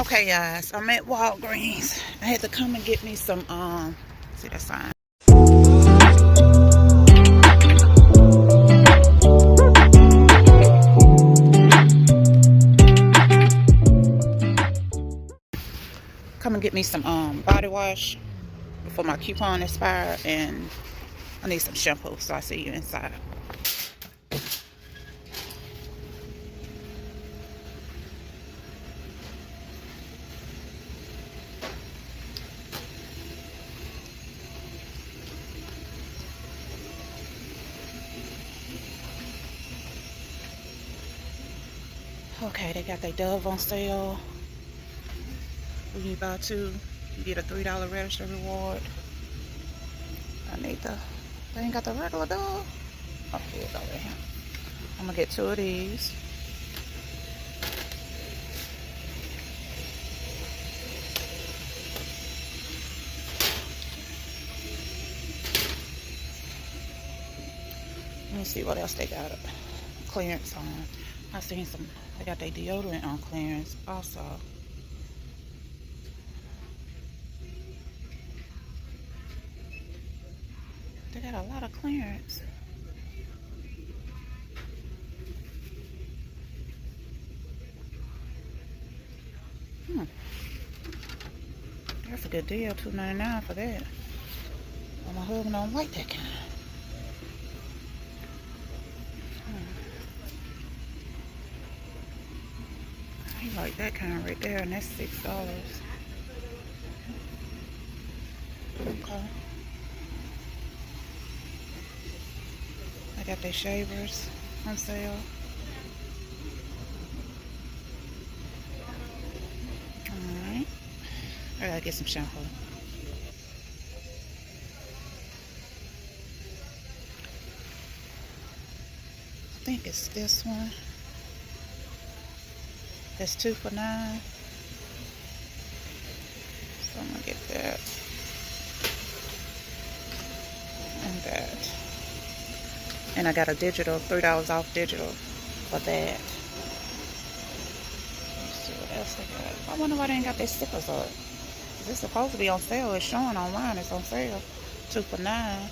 Okay, guys, I'm at Walgreens. I had to come and get me some, see that sign? Come and get me some, body wash before my coupon expire, and I need some shampoo, so I see you inside. Okay, they got their Dove on sale. When you buy two, you get a $3 register reward. They ain't got the regular Dove. Oh, here it go right here. I'm gonna get two of these. Let me see what else they got clearance on. I seen some, they got their deodorant on clearance also. They got a lot of clearance. That's a good deal, $2.99 for that. Well, my husband don't like that kind. He like that kind right there, and that's $6. Okay. I got their shavers on sale. Alright. I gotta get some shampoo. I think it's this one. That's 2 for $9. So I'm gonna get that. And that. And I got a digital, $3 off digital for that. Let's see what else they got. I wonder why they ain't got their stickers up. This supposed to be on sale. It's showing online it's on sale. 2 for $9.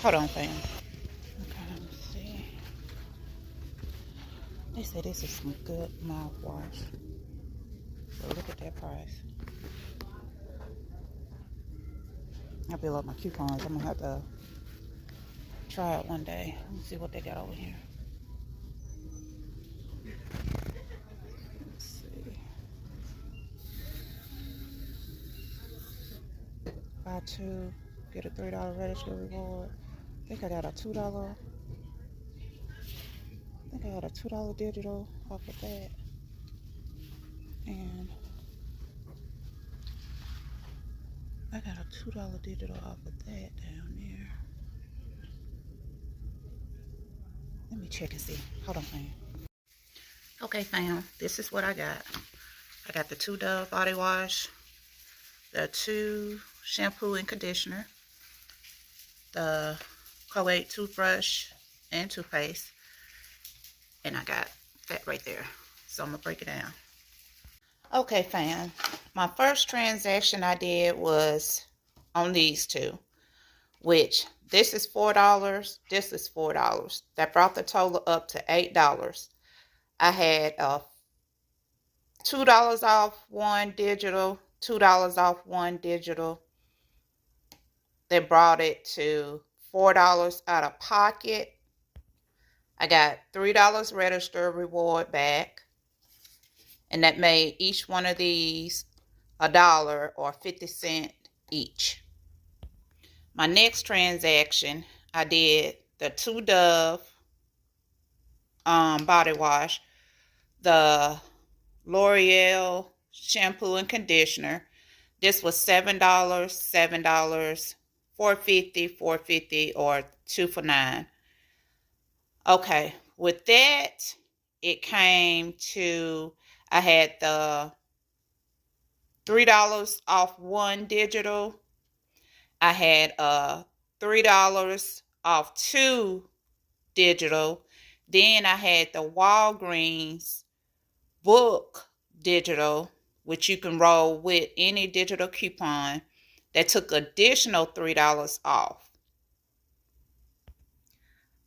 Hold on, fam. Okay, let me see. They say this is some good mouthwash. So look at that price. I build up my coupons. I'm gonna have to try it one day. Let me see what they got over here. Let's see. Buy two, get a $3 register reward. I think I got a $2. I think I got a $2 digital off of that. And I got a $2 digital off of that down there. Let me check and see. Hold on, fam. Okay, fam. This is what I got. I got the 2 Dove body wash, the 2 shampoo and conditioner, the Colgate toothbrush and toothpaste, and I got that right there. So I'm gonna break it down. Okay, fam. My first transaction I did was on these two, which this is $4, this is $4. That brought the total up to $8. I had $2 off one digital, $2 off one digital. They brought it to $4 out of pocket. I got $3 register reward back. And that made each one of these $1 or 50 cents each. My next transaction, I did the 2 Dove body wash, the L'Oreal shampoo and conditioner. This was $7, $7, $4.50, $4.50, or 2 for $9. Okay, with that, it came to, I had the $3 off one digital. I had $3 off 2 digital. Then I had the Walgreens book digital, which you can roll with any digital coupon, that took additional $3 off.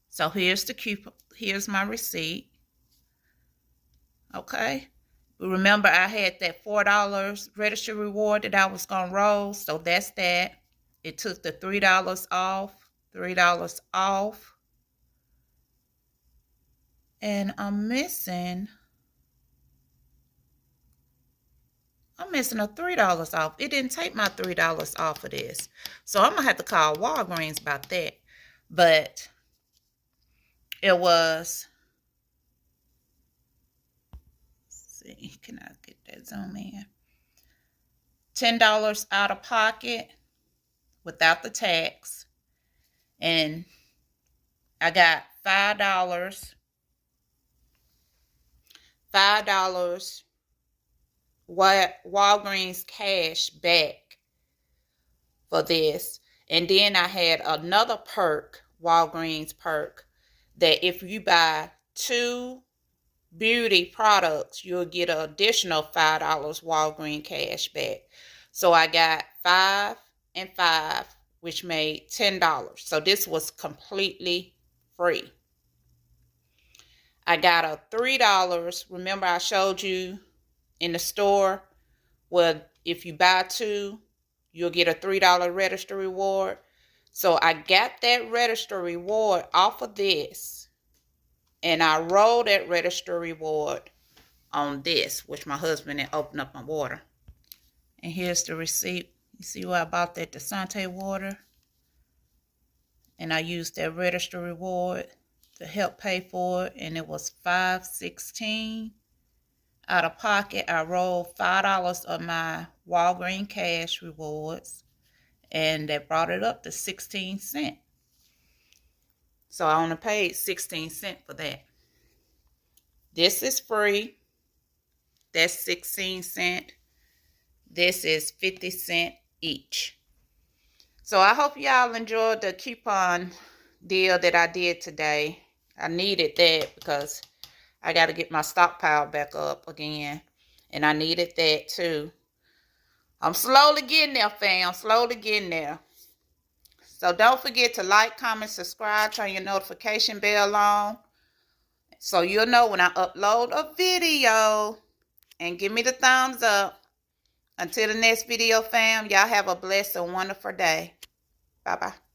So here's the coupon. Here's my receipt. Okay. Remember, I had that $4 register reward that I was going to roll. So that's that. It took the $3 off. $3 off. And I'm missing a $3 off. It didn't take my $3 off of this. So I'm going to have to call Walgreens about that. But it was, let's see, can I get that zoom in? $10 out of pocket without the tax. And I got $5 Walgreens cash back for this. And then I had another perk, Walgreens perk, that if you buy 2 beauty products, you'll get an additional $5 Walgreens cash back. So I got 5 and 5, which made $10. So this was completely free. I got a $3. Remember I showed you in the store where if you buy 2, you'll get a $3 register reward. So I got that register reward off of this, and I rolled that register reward on this, which my husband had opened up my water. And here's the receipt. You see where I bought that Desante water? And I used that register reward to help pay for it, and it was $5.16 out of pocket. I rolled $5 of my Walgreens cash rewards, and that brought it up to 16 cents. So I only paid 16 cents for that. This is free. That's 16 cents. This is 50 cents each. So I hope y'all enjoyed the coupon deal that I did today. I needed that because I got to get my stockpile back up again. And I needed that too. I'm slowly getting there, fam. Slowly getting there. So don't forget to like, comment, subscribe, turn your notification bell on, so you'll know when I upload a video. And give me the thumbs up. Until the next video, fam, y'all have a blessed and wonderful day. Bye-bye.